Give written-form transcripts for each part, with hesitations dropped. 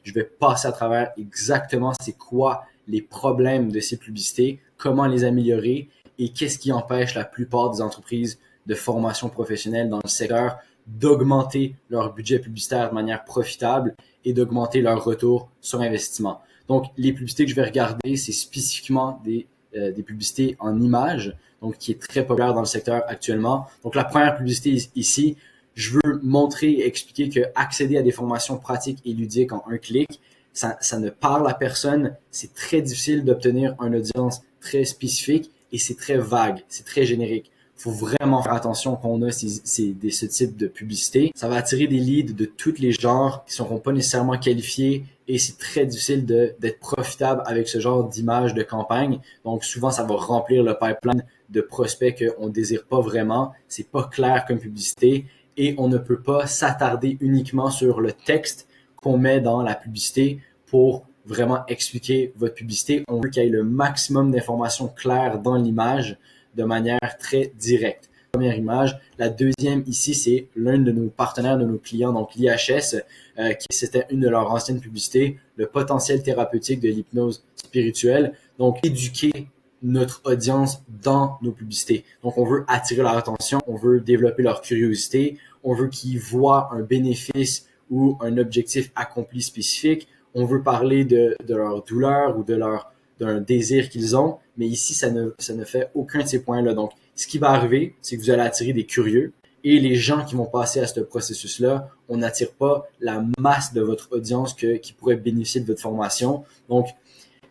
je vais passer à travers exactement c'est quoi les problèmes de ces publicités, comment les améliorer et qu'est-ce qui empêche la plupart des entreprises de formation professionnelle dans le secteur d'augmenter leur budget publicitaire de manière profitable et d'augmenter leur retour sur investissement. Donc, les publicités que je vais regarder, c'est spécifiquement des publicités en images, donc qui est très populaire dans le secteur actuellement. Donc, la première publicité ici, je veux montrer et expliquer que accéder à des formations pratiques et ludiques en un clic, ça ne parle à personne. C'est très difficile d'obtenir une audience très spécifique et c'est très vague, c'est très générique. Faut vraiment faire attention qu'on a ce type de publicité. Ça va attirer des leads de tous les genres qui ne seront pas nécessairement qualifiés et c'est très difficile d'être profitable avec ce genre d'image de campagne. Donc souvent, ça va remplir le pipeline de prospects qu'on ne désire pas vraiment. C'est pas clair comme publicité et on ne peut pas s'attarder uniquement sur le texte qu'on met dans la publicité pour vraiment expliquer votre publicité. On veut qu'il y ait le maximum d'informations claires dans l'image de manière très directe. Première image. La deuxième ici, c'est l'un de nos partenaires, de nos clients, donc l'IHS, c'était une de leurs anciennes publicités, le potentiel thérapeutique de l'hypnose spirituelle. Donc, éduquer notre audience dans nos publicités. Donc, on veut attirer leur attention, on veut développer leur curiosité, on veut qu'ils voient un bénéfice ou un objectif accompli spécifique, on veut parler de leur douleur ou d'un désir qu'ils ont, mais ici, ça ne fait aucun de ces points-là. Donc, ce qui va arriver, c'est que vous allez attirer des curieux et les gens qui vont passer à ce processus-là, on n'attire pas la masse de votre audience qui pourrait bénéficier de votre formation. Donc,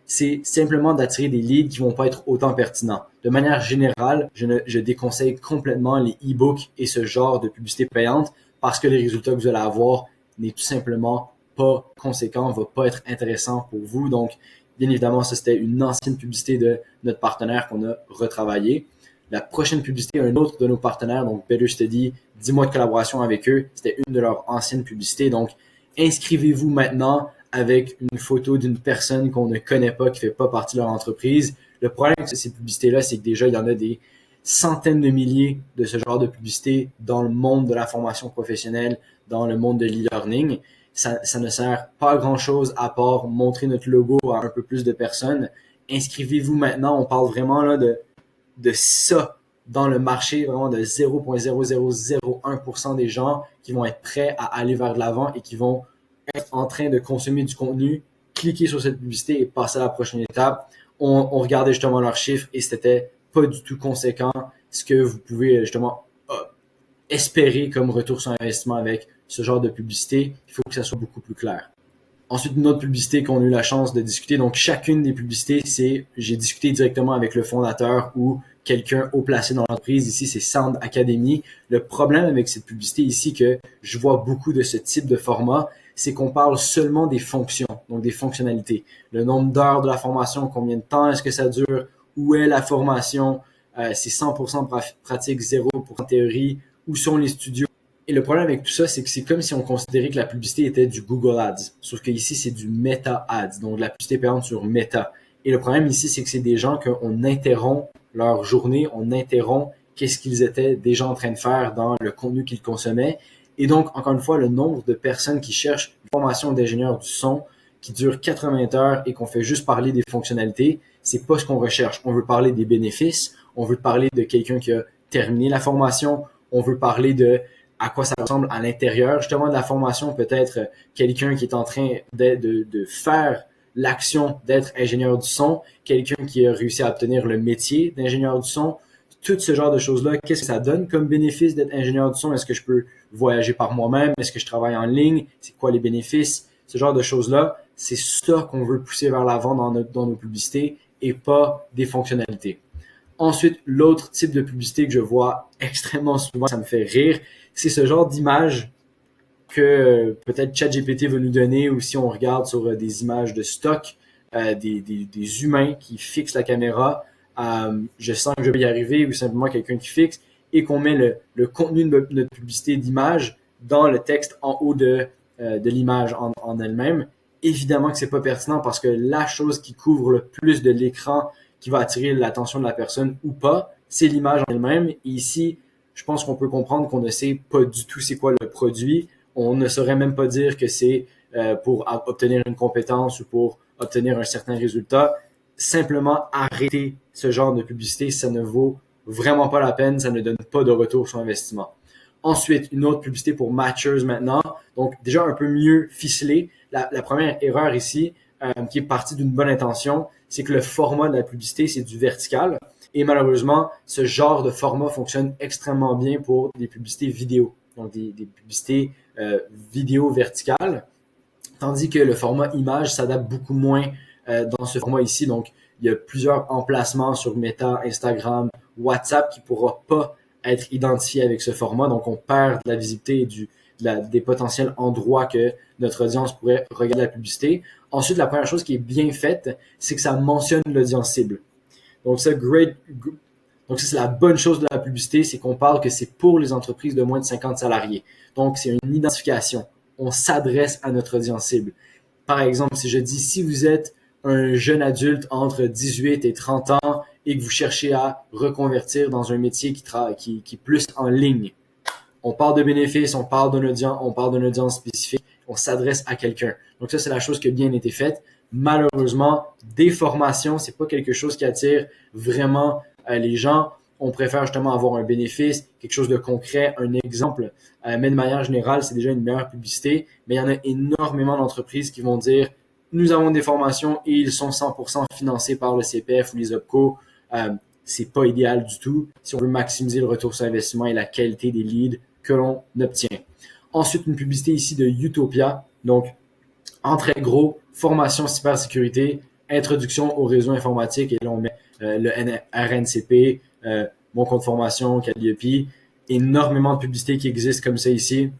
c'est simplement d'attirer des leads qui vont pas être autant pertinents. De manière générale, je déconseille complètement les e-books et ce genre de publicité payante parce que les résultats que vous allez avoir n'est tout simplement pas conséquent, va pas être intéressant pour vous. Donc, bien évidemment, ça, c'était une ancienne publicité de notre partenaire qu'on a retravaillé. La prochaine publicité, un autre de nos partenaires, donc Better Study, 10 mois de collaboration avec eux, c'était une de leurs anciennes publicités. Donc, inscrivez-vous maintenant avec une photo d'une personne qu'on ne connaît pas, qui fait pas partie de leur entreprise. Le problème avec ces publicités-là, c'est que déjà, il y en a des centaines de milliers de ce genre de publicités dans le monde de la formation professionnelle, dans le monde de l'e-learning. Ça ne sert pas à grand-chose à part montrer notre logo à un peu plus de personnes. Inscrivez-vous maintenant. On parle vraiment là de ça dans le marché, vraiment de 0,0001% des gens qui vont être prêts à aller vers de l'avant et qui vont être en train de consommer du contenu, cliquer sur cette publicité et passer à la prochaine étape. On regardait justement leurs chiffres et c'était pas du tout conséquent ce que vous pouvez justement espérer comme retour sur investissement avec ce genre de publicité. Il faut que ça soit beaucoup plus clair. Ensuite, une autre publicité qu'on a eu la chance de discuter. Donc, chacune des publicités, j'ai discuté directement avec le fondateur ou quelqu'un haut placé dans l'entreprise. Ici, c'est Sound Academy. Le problème avec cette publicité ici, que je vois beaucoup de ce type de format, c'est qu'on parle seulement des fonctions, donc des fonctionnalités. Le nombre d'heures de la formation, combien de temps est-ce que ça dure, où est la formation, c'est 100% pratique, 0% théorie, où sont les studios. Et le problème avec tout ça, c'est que c'est comme si on considérait que la publicité était du Google Ads. Sauf qu'ici, c'est du Meta Ads, donc de la publicité payante sur Meta. Et le problème ici, c'est que c'est des gens qu'on interrompt leur journée, on interrompt qu'est-ce qu'ils étaient déjà en train de faire dans le contenu qu'ils consommaient. Et donc, encore une fois, le nombre de personnes qui cherchent une formation d'ingénieur du son qui dure 80 heures et qu'on fait juste parler des fonctionnalités, c'est pas ce qu'on recherche. On veut parler des bénéfices, on veut parler de quelqu'un qui a terminé la formation, on veut parler de à quoi ça ressemble à l'intérieur, justement, de la formation, peut-être quelqu'un qui est en train de faire l'action d'être ingénieur du son, quelqu'un qui a réussi à obtenir le métier d'ingénieur du son, tout ce genre de choses-là. Qu'est-ce que ça donne comme bénéfice d'être ingénieur du son? Est-ce que je peux voyager par moi-même? Est-ce que je travaille en ligne? C'est quoi les bénéfices? Ce genre de choses-là, c'est ça qu'on veut pousser vers l'avant dans nos publicités et pas des fonctionnalités. Ensuite, l'autre type de publicité que je vois extrêmement souvent, ça me fait rire, c'est ce genre d'image que peut-être ChatGPT va nous donner ou si on regarde sur des images de stock, des humains qui fixent la caméra, je sens que je vais y arriver ou simplement quelqu'un qui fixe et qu'on met le contenu de notre publicité d'image dans le texte en haut de l'image en elle-même. Évidemment que c'est pas pertinent parce que la chose qui couvre le plus de l'écran qui va attirer l'attention de la personne ou pas, c'est l'image en elle-même. Et ici, je pense qu'on peut comprendre qu'on ne sait pas du tout c'est quoi le produit. On ne saurait même pas dire que c'est pour obtenir une compétence ou pour obtenir un certain résultat. Simplement arrêter ce genre de publicité, ça ne vaut vraiment pas la peine, ça ne donne pas de retour sur investissement. Ensuite, une autre publicité pour matchers maintenant, donc déjà un peu mieux ficelé. La première erreur ici, qui est partie d'une bonne intention, c'est que le format de la publicité, c'est du vertical. Et malheureusement, ce genre de format fonctionne extrêmement bien pour des publicités vidéo, donc des publicités vidéo verticales, tandis que le format image s'adapte beaucoup moins dans ce format ici. Donc, il y a plusieurs emplacements sur Meta, Instagram, WhatsApp qui ne pourra pas être identifié avec ce format. Donc, on perd de la visibilité et des potentiels endroits que notre audience pourrait regarder la publicité. Ensuite, la première chose qui est bien faite, c'est que ça mentionne l'audience cible. Donc, ça, c'est la bonne chose de la publicité, c'est qu'on parle que c'est pour les entreprises de moins de 50 salariés. Donc, c'est une identification. On s'adresse à notre audience cible. Par exemple, si je dis, si vous êtes un jeune adulte entre 18 et 30 ans et que vous cherchez à reconvertir dans un métier qui est plus en ligne, on parle de bénéfices, on parle d'une audience spécifique, on s'adresse à quelqu'un. Donc ça, c'est la chose qui a bien été faite. Malheureusement, des formations, c'est pas quelque chose qui attire vraiment les gens. On préfère justement avoir un bénéfice, quelque chose de concret, un exemple. Mais de manière générale, c'est déjà une meilleure publicité. Mais il y en a énormément d'entreprises qui vont dire, nous avons des formations et ils sont 100% financés par le CPF ou les OPCO. C'est pas idéal du tout si on veut maximiser le retour sur investissement et la qualité des leads que l'on obtient. Ensuite, une publicité ici de Utopia. Donc, en très gros, formation cybersécurité, introduction au réseau informatique. Et là, on met le RNCP, mon compte formation, Calliope. Énormément de publicités qui existent comme ça ici.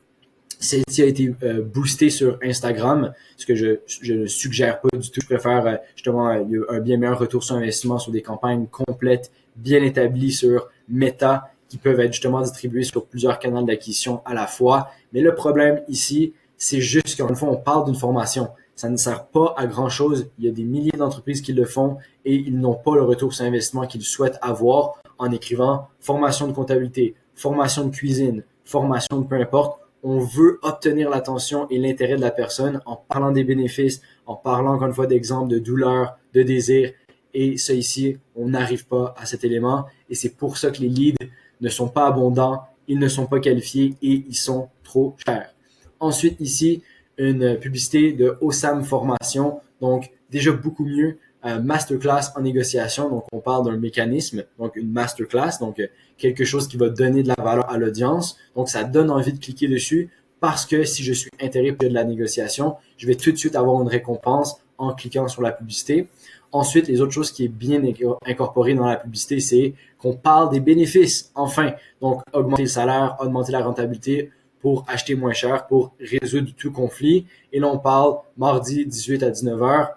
Celle-ci a été boostée sur Instagram, ce que je ne suggère pas du tout. Je préfère justement un bien meilleur retour sur investissement sur des campagnes complètes, bien établies sur Meta, qui peuvent être justement distribuées sur plusieurs canaux d'acquisition à la fois. Mais le problème ici, c'est juste qu'une fois, on parle d'une formation. Ça ne sert pas à grand-chose. Il y a des milliers d'entreprises qui le font et ils n'ont pas le retour sur investissement qu'ils souhaitent avoir en écrivant formation de comptabilité, formation de cuisine, formation de peu importe. On veut obtenir l'attention et l'intérêt de la personne en parlant des bénéfices, en parlant encore une fois d'exemples de douleur, de désir. Et ça ici, on n'arrive pas à cet élément. Et c'est pour ça que les leads ne sont pas abondants, ils ne sont pas qualifiés et ils sont trop chers. Ensuite, ici, une publicité de Osam Formation. Donc, déjà beaucoup mieux. Masterclass en négociation. Donc, on parle d'un mécanisme. Donc, une masterclass. Donc, quelque chose qui va donner de la valeur à l'audience. Donc, ça donne envie de cliquer dessus parce que si je suis intéressé par de la négociation, je vais tout de suite avoir une récompense en cliquant sur la publicité. Ensuite, les autres choses qui est bien incorporées dans la publicité, c'est qu'on parle des bénéfices. Enfin, donc augmenter le salaire, augmenter la rentabilité pour acheter moins cher, pour résoudre tout conflit. Et là, on parle mardi 18 à 19 heures.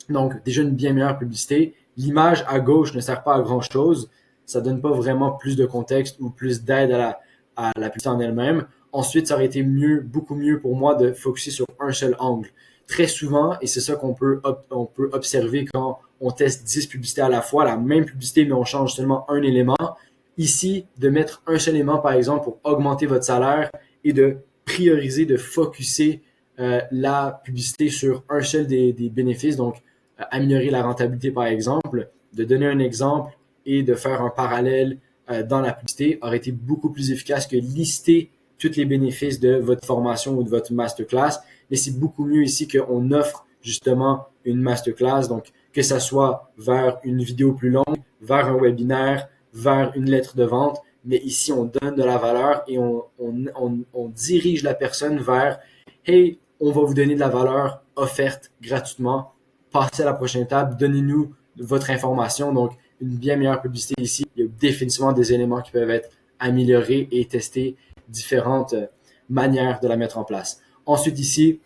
Donc, déjà une bien meilleure publicité. L'image à gauche ne sert pas à grand-chose. Ça donne pas vraiment plus de contexte ou plus d'aide à la publicité en elle-même. Ensuite, ça aurait été beaucoup mieux pour moi de focuser sur un seul angle. Très souvent, et c'est ça qu'on peut observer quand on teste 10 publicités à la fois, la même publicité, mais on change seulement un élément. Ici, de mettre un seul élément, par exemple, pour augmenter votre salaire et de prioriser, de focuser la publicité sur un seul des bénéfices, donc améliorer la rentabilité, par exemple, de donner un exemple et de faire un parallèle dans la publicité aurait été beaucoup plus efficace que lister tous les bénéfices de votre formation ou de votre masterclass. Mais c'est beaucoup mieux ici qu'on offre justement une masterclass, donc que ça soit vers une vidéo plus longue, vers un webinaire, vers une lettre de vente. Mais ici, on donne de la valeur et on dirige la personne vers « Hey, on va vous donner de la valeur offerte gratuitement. Passez à la prochaine étape, donnez-nous votre information. » Donc, une bien meilleure publicité ici. Il y a définitivement des éléments qui peuvent être améliorés et testés, différentes manières de la mettre en place. Ensuite ici,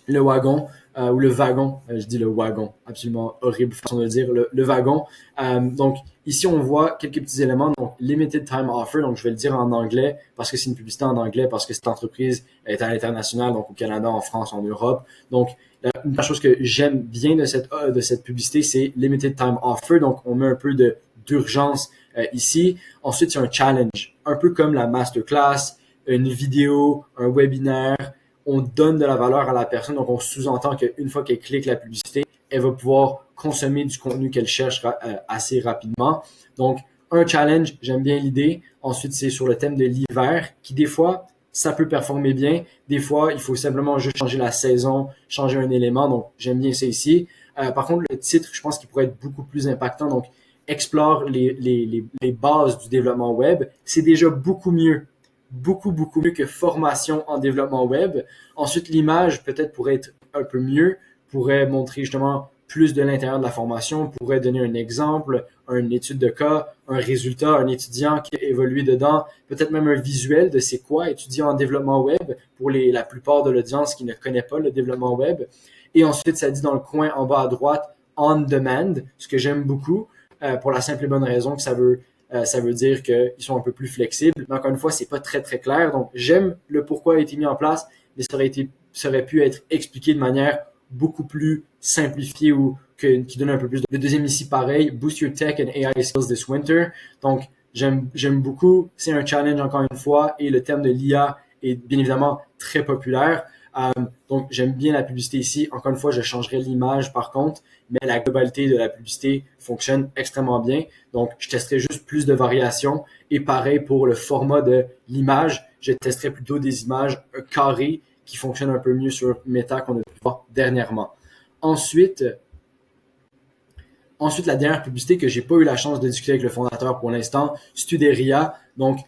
le wagon ou le wagon, je dis le wagon, absolument horrible façon de le dire, le wagon. Donc ici on voit quelques petits éléments, donc limited time offer, donc je vais le dire en anglais parce que c'est une publicité en anglais, parce que cette entreprise est à l'international, donc au Canada, en France, en Europe. Donc une chose que j'aime bien de cette publicité, c'est limited time offer, donc on met un peu d'urgence ici. Ensuite, il y a un challenge, un peu comme la masterclass, une vidéo, un webinaire. on donne de la valeur à la personne. Donc, on sous-entend qu'une fois qu'elle clique la publicité, elle va pouvoir consommer du contenu qu'elle cherche assez rapidement. Donc, un challenge, j'aime bien l'idée. Ensuite, c'est sur le thème de l'hiver, qui des fois, ça peut performer bien. Des fois, il faut simplement juste changer la saison, changer un élément. Donc, j'aime bien ça ici. Par contre, le titre, je pense qu'il pourrait être beaucoup plus impactant. Donc, explore les bases du développement web. C'est déjà beaucoup mieux que formation en développement web. Ensuite, l'image peut-être pourrait être un peu mieux, pourrait montrer justement plus de l'intérieur de la formation, pourrait donner un exemple, une étude de cas, un résultat, un étudiant qui a évolué dedans, peut-être même un visuel de c'est quoi étudier en développement web pour la plupart de l'audience qui ne connaît pas le développement web. Et ensuite, ça dit dans le coin en bas à droite, on demand, ce que j'aime beaucoup, pour la simple et bonne raison que ça veut dire qu'ils sont un peu plus flexibles. Mais encore une fois, c'est pas très, très clair. Donc, j'aime le pourquoi a été mis en place, mais ça aurait pu être expliqué de manière beaucoup plus simplifiée ou qui donne un peu plus. Le deuxième ici, pareil, boost your tech and AI skills this winter. Donc, j'aime beaucoup. C'est un challenge encore une fois et le terme de l'IA est bien évidemment très populaire. Donc, j'aime bien la publicité ici. Encore une fois, je changerai l'image par contre, mais la globalité de la publicité fonctionne extrêmement bien. Donc, je testerai juste plus de variations. Et pareil pour le format de l'image, je testerai plutôt des images carrées qui fonctionnent un peu mieux sur Meta qu'on a pu voir dernièrement. Ensuite, la dernière publicité que j'ai pas eu la chance de discuter avec le fondateur pour l'instant, Studeria. Donc,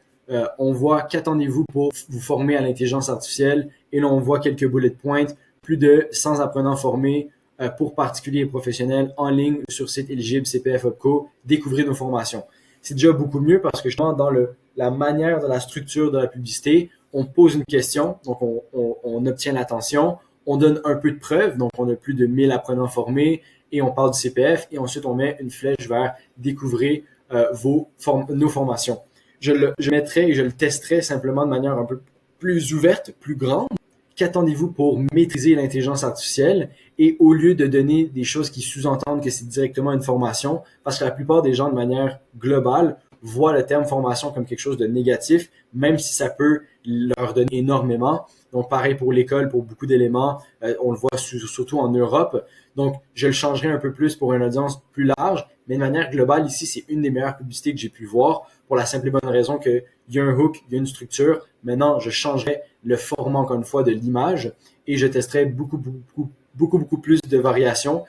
on voit qu'attendez-vous pour vous former à l'intelligence artificielle. Et là, on voit quelques bullet points. Plus de 100 apprenants formés pour particuliers et professionnels en ligne sur site éligible CPF OPCO. Découvrez nos formations. C'est déjà beaucoup mieux parce que justement, dans la manière de la structure de la publicité, on pose une question, donc on obtient l'attention, on donne un peu de preuves, donc on a plus de 1000 apprenants formés et on parle du CPF et ensuite on met une flèche vers découvrir nos formations. Je mettrai et je le testerai simplement de manière un peu plus ouverte, plus grande. Qu'attendez-vous pour maîtriser l'intelligence artificielle et au lieu de donner des choses qui sous-entendent que c'est directement une formation, parce que la plupart des gens de manière globale voient le terme formation comme quelque chose de négatif, même si ça peut leur donner énormément. Donc pareil pour l'école, pour beaucoup d'éléments, on le voit surtout en Europe. Donc je le changerai un peu plus pour une audience plus large, mais de manière globale ici, c'est une des meilleures publicités que j'ai pu voir pour la simple et bonne raison qu'il y a un hook, il y a une structure. Maintenant, je changerai le format encore une fois de l'image et je testerai beaucoup plus de variations.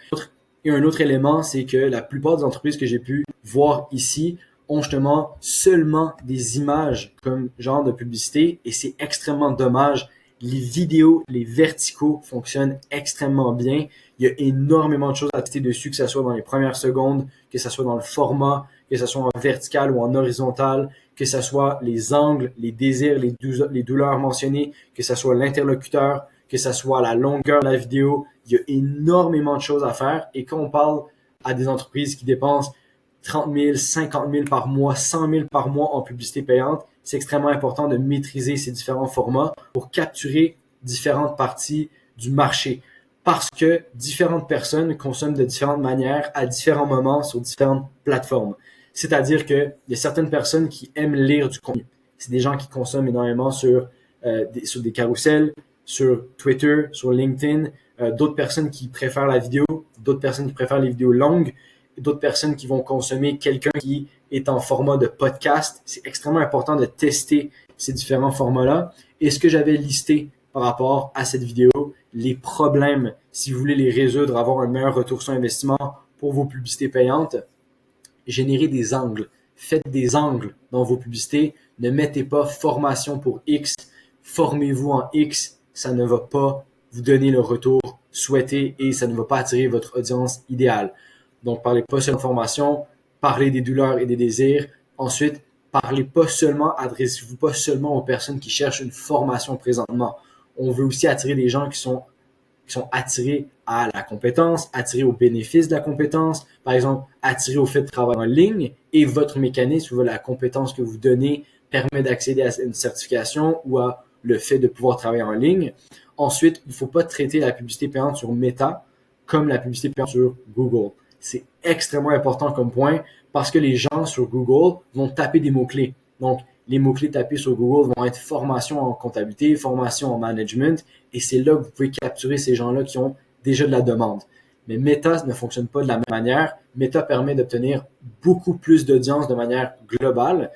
Et un autre élément, c'est que la plupart des entreprises que j'ai pu voir ici ont justement seulement des images comme genre de publicité et c'est extrêmement dommage. Les vidéos, les verticaux fonctionnent extrêmement bien. Il y a énormément de choses à tester dessus, que ce soit dans les premières secondes, que ce soit dans le format, que ce soit en vertical ou en horizontal, que ce soit les angles, les désirs, les douleurs mentionnées, que ce soit l'interlocuteur, que ce soit la longueur de la vidéo. Il y a énormément de choses à faire. Et quand on parle à des entreprises qui dépensent 30 000, 50 000 par mois, 100 000 par mois en publicité payante, c'est extrêmement important de maîtriser ces différents formats pour capturer différentes parties du marché. Parce que différentes personnes consomment de différentes manières à différents moments sur différentes plateformes. C'est-à-dire qu'il y a certaines personnes qui aiment lire du contenu. C'est des gens qui consomment énormément sur des carousels, sur Twitter, sur LinkedIn, d'autres personnes qui préfèrent la vidéo, d'autres personnes qui préfèrent les vidéos longues, d'autres personnes qui vont consommer quelqu'un qui est en format de podcast. C'est extrêmement important de tester ces différents formats-là. Et ce que j'avais listé par rapport à cette vidéo, les problèmes, si vous voulez les résoudre, avoir un meilleur retour sur investissement pour vos publicités payantes, générez des angles. Faites des angles dans vos publicités. Ne mettez pas formation pour X. Formez-vous en X. Ça ne va pas vous donner le retour souhaité et ça ne va pas attirer votre audience idéale. Donc, parlez pas seulement de formation, parlez des douleurs et des désirs. Ensuite, adressez-vous pas seulement aux personnes qui cherchent une formation présentement. On veut aussi attirer des gens qui sont attirés à la compétence, attirés aux bénéfices de la compétence, par exemple, attirés au fait de travailler en ligne et votre mécanisme ou la compétence que vous donnez permet d'accéder à une certification ou à le fait de pouvoir travailler en ligne. Ensuite, il ne faut pas traiter la publicité payante sur Meta comme la publicité payante sur Google. C'est extrêmement important comme point parce que les gens sur Google vont taper des mots-clés. Donc, les mots-clés tapés sur Google vont être formation en comptabilité, formation en management, et c'est là que vous pouvez capturer ces gens-là qui ont déjà de la demande. Mais Meta ne fonctionne pas de la même manière. Meta permet d'obtenir beaucoup plus d'audience de manière globale,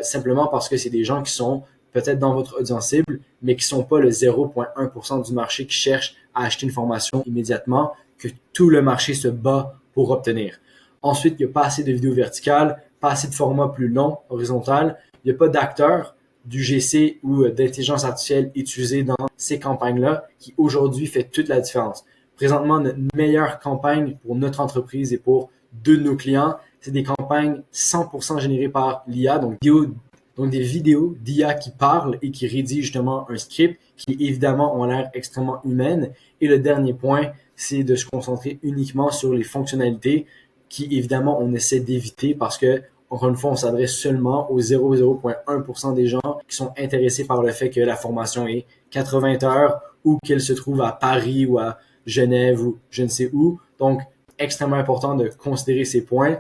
simplement parce que c'est des gens qui sont peut-être dans votre audience cible, mais qui sont pas le 0,1% du marché qui cherche à acheter une formation immédiatement, que tout le marché se bat pour obtenir. Ensuite, il n'y a pas assez de vidéos verticales, pas assez de formats plus longs, horizontal. Il n'y a pas d'acteurs du GC ou d'intelligence artificielle utilisés dans ces campagnes-là qui aujourd'hui fait toute la différence. Présentement, notre meilleure campagne pour notre entreprise et pour deux de nos clients, c'est des campagnes 100% générées par l'IA, donc des vidéos d'IA qui parlent et qui rédigent justement un script qui évidemment ont l'air extrêmement humaines. Et le dernier point, c'est de se concentrer uniquement sur les fonctionnalités qui évidemment on essaie d'éviter parce que encore une fois, on s'adresse seulement aux 0,1% des gens qui sont intéressés par le fait que la formation est 80 heures ou qu'elle se trouve à Paris ou à Genève ou je ne sais où. Donc, extrêmement important de considérer ces points.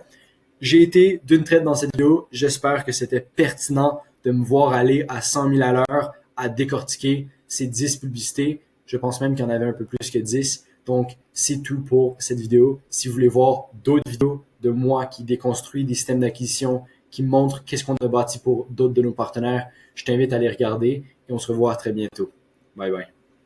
J'ai été d'une traite dans cette vidéo. J'espère que c'était pertinent de me voir aller à 100 000 à l'heure à décortiquer ces 10 publicités. Je pense même qu'il y en avait un peu plus que 10. Donc, c'est tout pour cette vidéo. Si vous voulez voir d'autres vidéos de moi qui déconstruit des systèmes d'acquisition, qui montrent qu'est-ce qu'on a bâti pour d'autres de nos partenaires, je t'invite à les regarder et on se revoit très bientôt. Bye bye.